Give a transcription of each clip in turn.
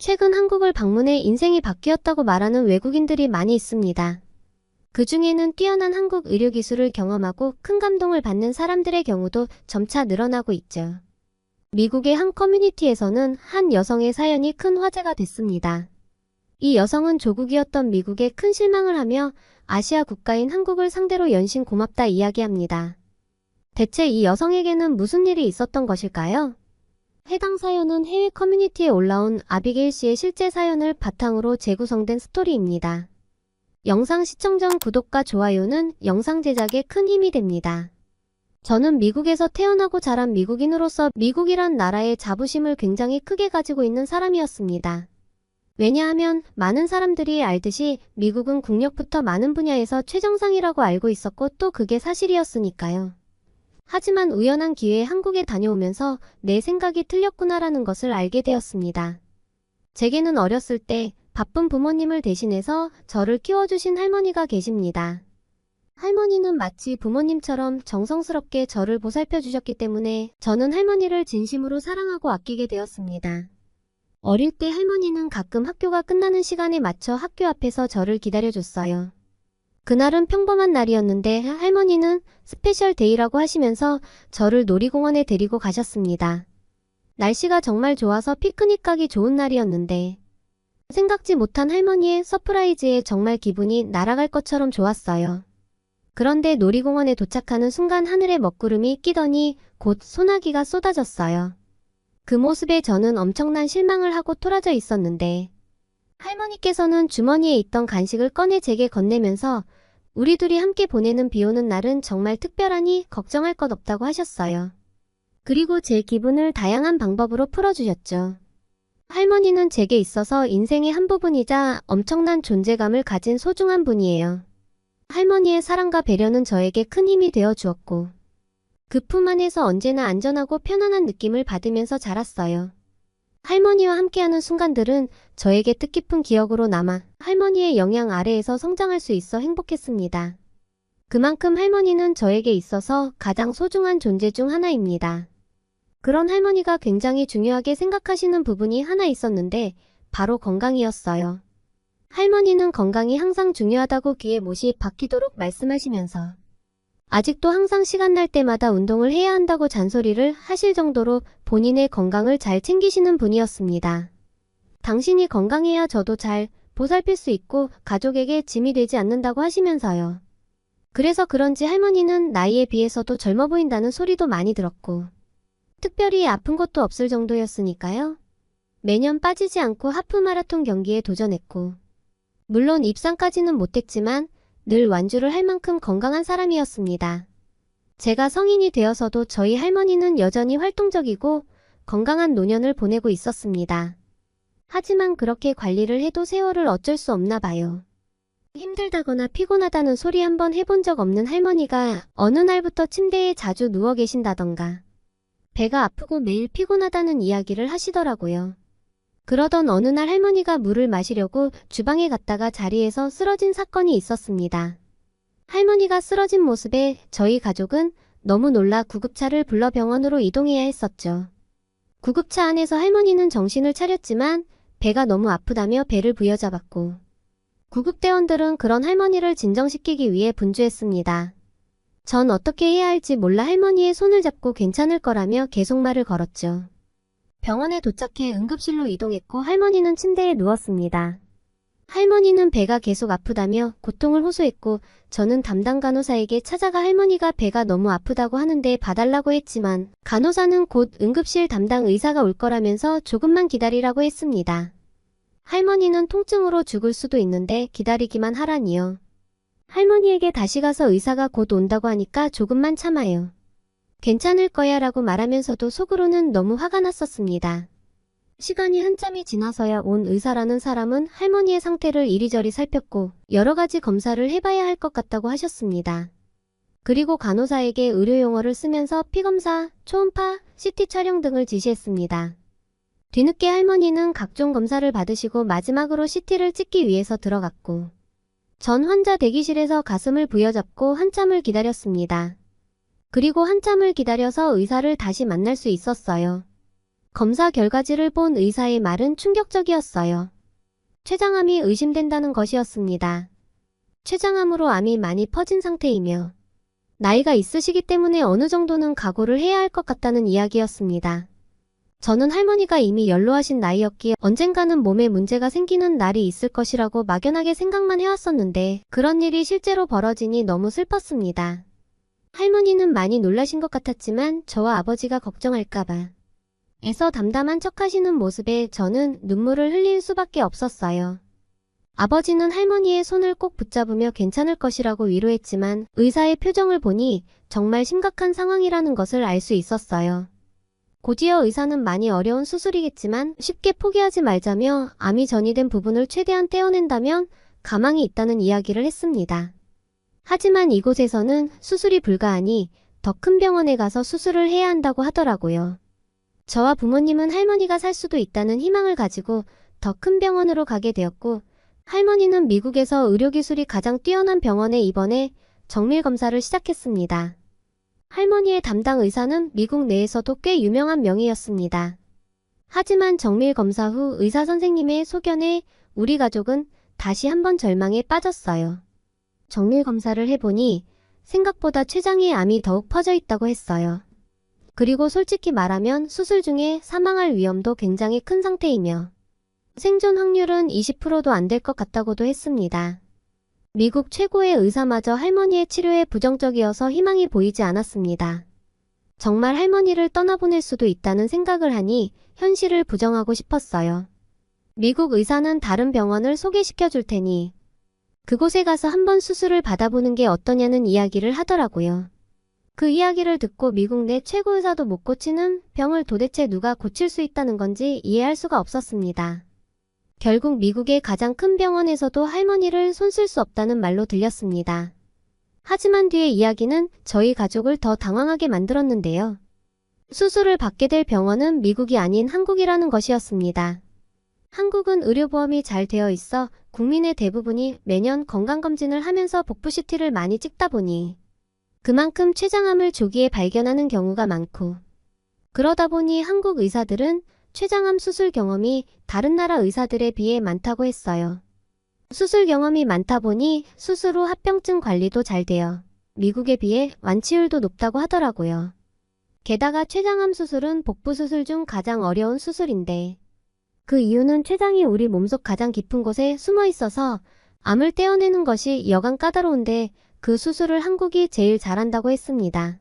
최근 한국을 방문해 인생이 바뀌었다고 말하는 외국인들이 많이 있습니다. 그 중에는 뛰어난 한국 의료 기술을 경험하고 큰 감동을 받는 사람들의 경우도 점차 늘어나고 있죠. 미국의 한 커뮤니티에서는 한 여성의 사연이 큰 화제가 됐습니다. 이 여성은 조국이었던 미국에 큰 실망을 하며 아시아 국가인 한국을 상대로 연신 고맙다 이야기합니다. 대체 이 여성에게는 무슨 일이 있었던 것일까요? 해당 사연은 해외 커뮤니티에 올라온 아비게일 씨의 실제 사연을 바탕으로 재구성된 스토리입니다. 영상 시청 전 구독과 좋아요는 영상 제작에 큰 힘이 됩니다. 저는 미국에서 태어나고 자란 미국인으로서 미국이란 나라의 자부심을 굉장히 크게 가지고 있는 사람이었습니다. 왜냐하면 많은 사람들이 알듯이 미국은 국력부터 많은 분야에서 최정상이라고 알고 있었고 또 그게 사실이었으니까요. 하지만 우연한 기회에 한국에 다녀오면서 내 생각이 틀렸구나라는 것을 알게 되었습니다. 제게는 어렸을 때 바쁜 부모님을 대신해서 저를 키워주신 할머니가 계십니다. 할머니는 마치 부모님처럼 정성스럽게 저를 보살펴 주셨기 때문에 저는 할머니를 진심으로 사랑하고 아끼게 되었습니다. 어릴 때 할머니는 가끔 학교가 끝나는 시간에 맞춰 학교 앞에서 저를 기다려줬어요. 그날은 평범한 날이었는데 할머니는 스페셜 데이라고 하시면서 저를 놀이공원에 데리고 가셨습니다. 날씨가 정말 좋아서 피크닉 가기 좋은 날이었는데 생각지 못한 할머니의 서프라이즈에 정말 기분이 날아갈 것처럼 좋았어요. 그런데 놀이공원에 도착하는 순간 하늘에 먹구름이 끼더니 곧 소나기가 쏟아졌어요. 그 모습에 저는 엄청난 실망을 하고 토라져 있었는데 할머니께서는 주머니에 있던 간식을 꺼내 제게 건네면서 우리 둘이 함께 보내는 비 오는 날은 정말 특별하니 걱정할 것 없다고 하셨어요. 그리고 제 기분을 다양한 방법으로 풀어주셨죠. 할머니는 제게 있어서 인생의 한 부분이자 엄청난 존재감을 가진 소중한 분이에요. 할머니의 사랑과 배려는 저에게 큰 힘이 되어 주었고 그 품 안에서 언제나 안전하고 편안한 느낌을 받으면서 자랐어요. 할머니와 함께하는 순간들은 저에게 뜻깊은 기억으로 남아 할머니의 영향 아래에서 성장할 수 있어 행복했습니다. 그만큼 할머니는 저에게 있어서 가장 소중한 존재 중 하나입니다. 그런 할머니가 굉장히 중요하게 생각하시는 부분이 하나 있었는데 바로 건강이었어요. 할머니는 건강이 항상 중요하다고 귀에 못이 박히도록 말씀하시면서 아직도 항상 시간 날 때마다 운동을 해야 한다고 잔소리를 하실 정도로 본인의 건강을 잘 챙기시는 분이었습니다. 당신이 건강해야 저도 잘 보살필 수 있고 가족에게 짐이 되지 않는다고 하시면서요. 그래서 그런지 할머니는 나이에 비해서도 젊어 보인다는 소리도 많이 들었고 특별히 아픈 것도 없을 정도였으니까요. 매년 빠지지 않고 하프 마라톤 경기에 도전했고 물론 입상까지는 못했지만 늘 완주를 할 만큼 건강한 사람이었습니다. 제가 성인이 되어서도 저희 할머니는 여전히 활동적이고 건강한 노년을 보내고 있었습니다. 하지만 그렇게 관리를 해도 세월을 어쩔 수 없나 봐요. 힘들다거나 피곤하다는 소리 한번 해본 적 없는 할머니가 어느 날부터 침대에 자주 누워 계신다던가 배가 아프고 매일 피곤하다는 이야기를 하시더라고요. 그러던 어느 날 할머니가 물을 마시려고 주방에 갔다가 자리에서 쓰러진 사건이 있었습니다. 할머니가 쓰러진 모습에 저희 가족은 너무 놀라 구급차를 불러 병원으로 이동해야 했었죠. 구급차 안에서 할머니는 정신을 차렸지만 배가 너무 아프다며 배를 부여잡았고 구급대원들은 그런 할머니를 진정시키기 위해 분주했습니다. 전 어떻게 해야 할지 몰라 할머니의 손을 잡고 괜찮을 거라며 계속 말을 걸었죠. 병원에 도착해 응급실로 이동했고 할머니는 침대에 누웠습니다. 할머니는 배가 계속 아프다며 고통을 호소했고 저는 담당 간호사에게 찾아가 할머니가 배가 너무 아프다고 하는데 봐달라고 했지만 간호사는 곧 응급실 담당 의사가 올 거라면서 조금만 기다리라고 했습니다. 할머니는 통증으로 죽을 수도 있는데 기다리기만 하라니요. 할머니에게 다시 가서 의사가 곧 온다고 하니까 조금만 참아요. 괜찮을 거야 라고 말하면서도 속으로는 너무 화가 났었습니다. 시간이 한참이 지나서야 온 의사라는 사람은 할머니의 상태를 이리저리 살폈고 여러 가지 검사를 해봐야 할 것 같다고 하셨습니다. 그리고 간호사에게 의료용어를 쓰면서 피검사, 초음파, CT 촬영 등을 지시했습니다. 뒤늦게 할머니는 각종 검사를 받으시고 마지막으로 CT를 찍기 위해서 들어갔고 전 환자 대기실에서 가슴을 부여잡고 한참을 기다렸습니다. 그리고 한참을 기다려서 의사를 다시 만날 수 있었어요. 검사 결과지를 본 의사의 말은 충격적이었어요. 췌장암이 의심된다는 것이었습니다. 췌장암으로 암이 많이 퍼진 상태이며 나이가 있으시기 때문에 어느 정도는 각오를 해야 할 것 같다는 이야기였습니다. 저는 할머니가 이미 연로하신 나이였기에 언젠가는 몸에 문제가 생기는 날이 있을 것이라고 막연하게 생각만 해왔었는데 그런 일이 실제로 벌어지니 너무 슬펐습니다. 할머니는 많이 놀라신 것 같았지만 저와 아버지가 걱정할까봐 애써 담담한 척하시는 모습에 저는 눈물을 흘릴 수밖에 없었어요. 아버지는 할머니의 손을 꼭 붙잡으며 괜찮을 것이라고 위로했지만 의사의 표정을 보니 정말 심각한 상황이라는 것을 알 수 있었어요. 곧이어 의사는 많이 어려운 수술이겠지만 쉽게 포기하지 말자며 암이 전이된 부분을 최대한 떼어낸다면 가망이 있다는 이야기를 했습니다. 하지만 이곳에서는 수술이 불가하니 더 큰 병원에 가서 수술을 해야 한다고 하더라고요. 저와 부모님은 할머니가 살 수도 있다는 희망을 가지고 더 큰 병원으로 가게 되었고 할머니는 미국에서 의료기술이 가장 뛰어난 병원에 입원해 정밀검사를 시작했습니다. 할머니의 담당 의사는 미국 내에서도 꽤 유명한 명의였습니다. 하지만 정밀검사 후 의사 선생님의 소견에 우리 가족은 다시 한번 절망에 빠졌어요. 정밀검사를 해보니 생각보다 췌장에 암이 더욱 퍼져 있다고 했어요. 그리고 솔직히 말하면 수술 중에 사망할 위험도 굉장히 큰 상태이며 생존 확률은 20%도 안 될 것 같다고도 했습니다. 미국 최고의 의사마저 할머니의 치료에 부정적이어서 희망이 보이지 않았습니다. 정말 할머니를 떠나보낼 수도 있다는 생각을 하니 현실을 부정하고 싶었어요. 미국 의사는 다른 병원을 소개시켜 줄 테니 그곳에 가서 한번 수술을 받아보는 게 어떠냐는 이야기를 하더라고요. 그 이야기를 듣고 미국 내 최고 의사도 못 고치는 병을 도대체 누가 고칠 수 있다는 건지 이해할 수가 없었습니다. 결국 미국의 가장 큰 병원에서도 할머니를 손쓸 수 없다는 말로 들렸습니다. 하지만 뒤의 이야기는 저희 가족을 더 당황하게 만들었는데요. 수술을 받게 될 병원은 미국이 아닌 한국이라는 것이었습니다. 한국은 의료보험이 잘 되어 있어 국민의 대부분이 매년 건강검진을 하면서 복부 CT를 많이 찍다 보니 그만큼 췌장암을 조기에 발견하는 경우가 많고 그러다 보니 한국 의사들은 췌장암 수술 경험이 다른 나라 의사들에 비해 많다고 했어요. 수술 경험이 많다 보니 수술 후 합병증 관리도 잘 돼요. 미국에 비해 완치율도 높다고 하더라고요. 게다가 췌장암 수술은 복부 수술 중 가장 어려운 수술인데 그 이유는 췌장이 우리 몸속 가장 깊은 곳에 숨어 있어서 암을 떼어내는 것이 여간 까다로운데 그 수술을 한국이 제일 잘한다고 했습니다.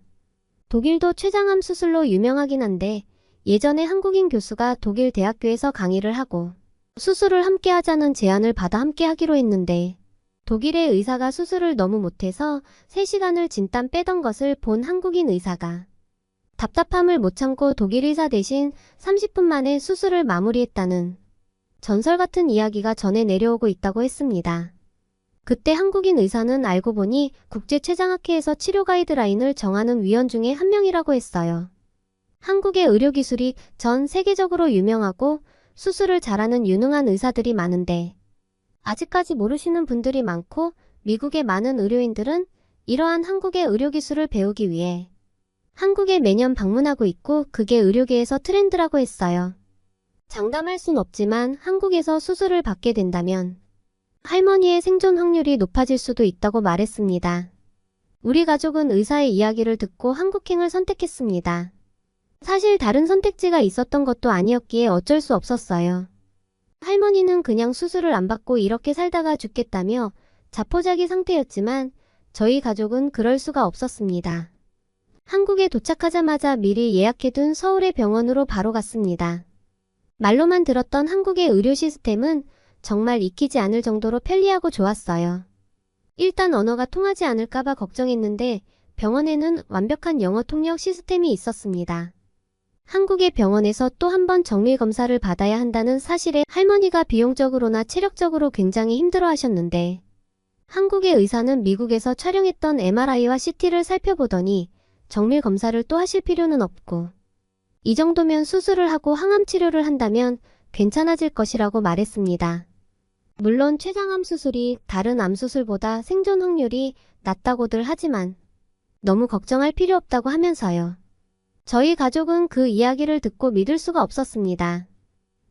독일도 췌장암 수술로 유명하긴 한데 예전에 한국인 교수가 독일 대학교에서 강의를 하고 수술을 함께 하자는 제안을 받아 함께 하기로 했는데 독일의 의사가 수술을 너무 못해서 3시간을 진땀 빼던 것을 본 한국인 의사가 답답함을 못 참고 독일 의사 대신 30분 만에 수술을 마무리했다는 전설 같은 이야기가 전해 내려오고 있다고 했습니다. 그때 한국인 의사는 알고 보니 국제췌장학회에서 치료 가이드라인을 정하는 위원 중에 한 명이라고 했어요. 한국의 의료기술이 전 세계적으로 유명하고 수술을 잘하는 유능한 의사들이 많은데 아직까지 모르시는 분들이 많고 미국의 많은 의료인들은 이러한 한국의 의료기술을 배우기 위해 한국에 매년 방문하고 있고 그게 의료계에서 트렌드라고 했어요. 장담할 순 없지만 한국에서 수술을 받게 된다면 할머니의 생존 확률이 높아질 수도 있다고 말했습니다. 우리 가족은 의사의 이야기를 듣고 한국행을 선택했습니다. 사실 다른 선택지가 있었던 것도 아니었기에 어쩔 수 없었어요. 할머니는 그냥 수술을 안 받고 이렇게 살다가 죽겠다며 자포자기 상태였지만 저희 가족은 그럴 수가 없었습니다. 한국에 도착하자마자 미리 예약해둔 서울의 병원으로 바로 갔습니다. 말로만 들었던 한국의 의료 시스템은 정말 잊히지 않을 정도로 편리하고 좋았어요. 일단 언어가 통하지 않을까봐 걱정했는데 병원에는 완벽한 영어 통역 시스템이 있었습니다. 한국의 병원에서 또 한 번 정밀검사를 받아야 한다는 사실에 할머니가 비용적으로나 체력적으로 굉장히 힘들어하셨는데 한국의 의사는 미국에서 촬영했던 MRI와 CT를 살펴보더니 정밀검사를 또 하실 필요는 없고 이 정도면 수술을 하고 항암 치료를 한다면 괜찮아질 것이라고 말했습니다. 물론 췌장암 수술이 다른 암 수술보다 생존 확률이 낮다고들 하지만 너무 걱정할 필요 없다고 하면서요. 저희 가족은 그 이야기를 듣고 믿을 수가 없었습니다.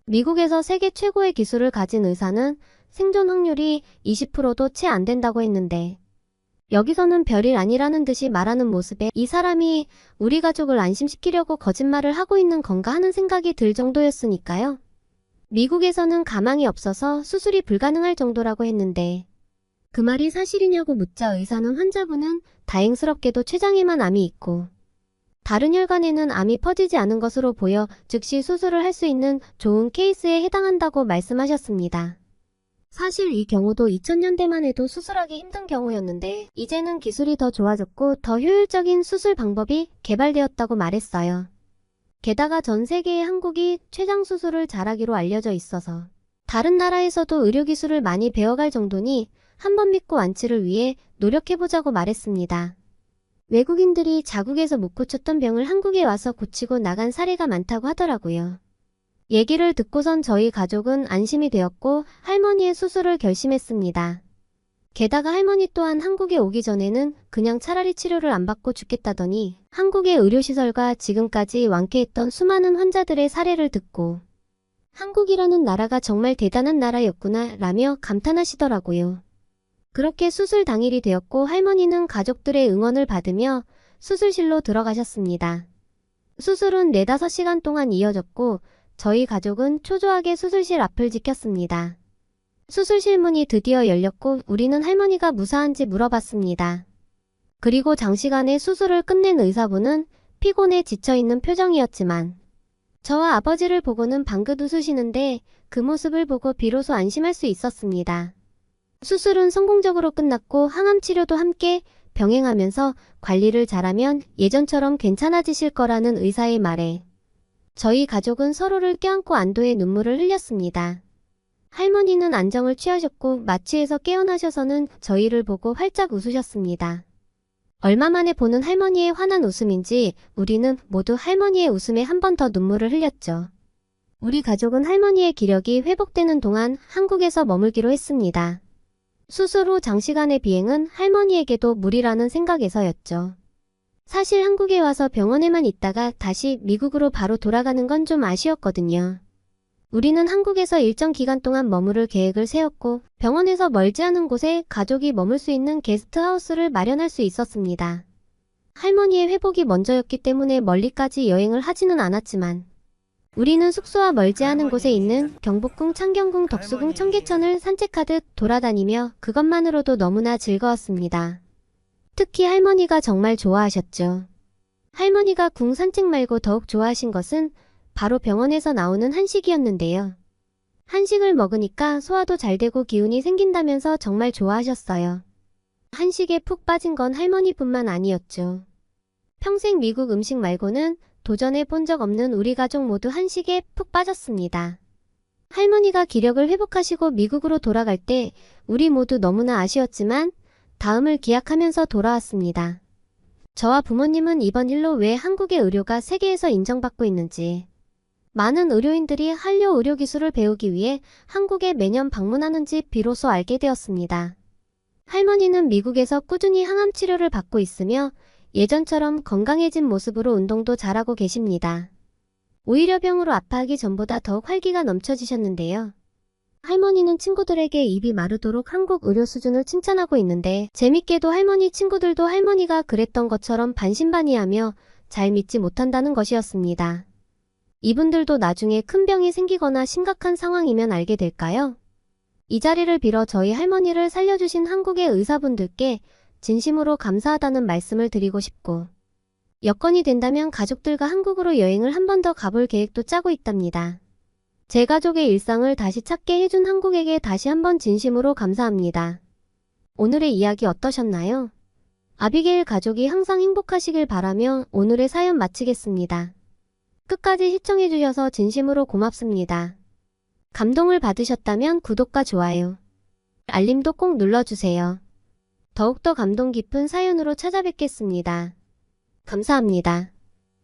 미국에서 세계 최고의 기술을 가진 의사는 생존 확률이 20%도 채 안 된다고 했는데 여기서는 별일 아니라는 듯이 말하는 모습에 이 사람이 우리 가족을 안심시키려고 거짓말을 하고 있는 건가 하는 생각이 들 정도였으니까요. 미국에서는 가망이 없어서 수술이 불가능할 정도라고 했는데 그 말이 사실이냐고 묻자 의사는 환자분은 다행스럽게도 췌장에만 암이 있고 다른 혈관에는 암이 퍼지지 않은 것으로 보여 즉시 수술을 할 수 있는 좋은 케이스에 해당한다고 말씀하셨습니다. 사실 이 경우도 2000년대만 해도 수술하기 힘든 경우였는데 이제는 기술이 더 좋아졌고 더 효율적인 수술 방법이 개발되었다고 말했어요. 게다가 전 세계의 한국이 췌장 수술을 잘하기로 알려져 있어서 다른 나라에서도 의료기술을 많이 배워갈 정도니 한번 믿고 완치를 위해 노력해보자고 말했습니다. 외국인들이 자국에서 못 고쳤던 병을 한국에 와서 고치고 나간 사례가 많다고 하더라고요. 얘기를 듣고선 저희 가족은 안심이 되었고 할머니의 수술을 결심했습니다. 게다가 할머니 또한 한국에 오기 전에는 그냥 차라리 치료를 안 받고 죽겠다더니 한국의 의료시설과 지금까지 완쾌했던 수많은 환자들의 사례를 듣고 한국이라는 나라가 정말 대단한 나라였구나 라며 감탄하시더라고요. 그렇게 수술 당일이 되었고 할머니는 가족들의 응원을 받으며 수술실로 들어가셨습니다. 수술은 4-5시간 동안 이어졌고 저희 가족은 초조하게 수술실 앞을 지켰습니다. 수술실 문이 드디어 열렸고 우리는 할머니가 무사한지 물어봤습니다. 그리고 장시간의 수술을 끝낸 의사분은 피곤해 지쳐있는 표정이었지만 저와 아버지를 보고는 방긋 웃으시는데 그 모습을 보고 비로소 안심할 수 있었습니다. 수술은 성공적으로 끝났고 항암 치료도 함께 병행하면서 관리를 잘하면 예전처럼 괜찮아지실 거라는 의사의 말에 저희 가족은 서로를 껴안고 안도의 눈물을 흘렸습니다. 할머니는 안정을 취하셨고 마취에서 깨어나셔서는 저희를 보고 활짝 웃으셨습니다. 얼마 만에 보는 할머니의 환한 웃음인지 우리는 모두 할머니의 웃음에 한 번 더 눈물을 흘렸죠. 우리 가족은 할머니의 기력이 회복되는 동안 한국에서 머물기로 했습니다. 수술 후 장시간의 비행은 할머니에게도 무리라는 생각에서였죠. 사실 한국에 와서 병원에만 있다가 다시 미국으로 바로 돌아가는 건 좀 아쉬웠거든요. 우리는 한국에서 일정 기간 동안 머무를 계획을 세웠고 병원에서 멀지 않은 곳에 가족이 머물 수 있는 게스트하우스를 마련할 수 있었습니다. 할머니의 회복이 먼저였기 때문에 멀리까지 여행을 하지는 않았지만 우리는 숙소와 멀지 않은 곳에 있는 경복궁, 창경궁, 덕수궁, 청계천을 산책하듯 돌아다니며 그것만으로도 너무나 즐거웠습니다. 특히 할머니가 정말 좋아하셨죠. 할머니가 궁 산책 말고 더욱 좋아하신 것은 바로 병원에서 나오는 한식이었는데요. 한식을 먹으니까 소화도 잘 되고 기운이 생긴다면서 정말 좋아하셨어요. 한식에 푹 빠진 건 할머니뿐만 아니었죠. 평생 미국 음식 말고는 도전해 본 적 없는 우리 가족 모두 한식에 푹 빠졌습니다. 할머니가 기력을 회복하시고 미국으로 돌아갈 때 우리 모두 너무나 아쉬웠지만 다음을 기약하면서 돌아왔습니다. 저와 부모님은 이번 일로 왜 한국의 의료가 세계에서 인정받고 있는지, 많은 의료인들이 한류 의료기술을 배우기 위해 한국에 매년 방문하는지 비로소 알게 되었습니다. 할머니는 미국에서 꾸준히 항암 치료를 받고 있으며 예전처럼 건강해진 모습으로 운동도 잘하고 계십니다. 오히려 병으로 아파하기 전보다 더욱 활기가 넘쳐지셨는데요. 할머니는 친구들에게 입이 마르도록 한국 의료 수준을 칭찬하고 있는데 재밌게도 할머니 친구들도 할머니가 그랬던 것처럼 반신반의하며 잘 믿지 못한다는 것이었습니다. 이분들도 나중에 큰 병이 생기거나 심각한 상황이면 알게 될까요? 이 자리를 빌어 저희 할머니를 살려주신 한국의 의사분들께 진심으로 감사하다는 말씀을 드리고 싶고 여건이 된다면 가족들과 한국으로 여행을 한 번 더 가볼 계획도 짜고 있답니다. 제 가족의 일상을 다시 찾게 해준 한국에게 다시 한번 진심으로 감사합니다. 오늘의 이야기 어떠셨나요? 아비게일 가족이 항상 행복하시길 바라며 오늘의 사연 마치겠습니다. 끝까지 시청해주셔서 진심으로 고맙습니다. 감동을 받으셨다면 구독과 좋아요, 알림도 꼭 눌러주세요. 더욱더 감동 깊은 사연으로 찾아뵙겠습니다. 감사합니다.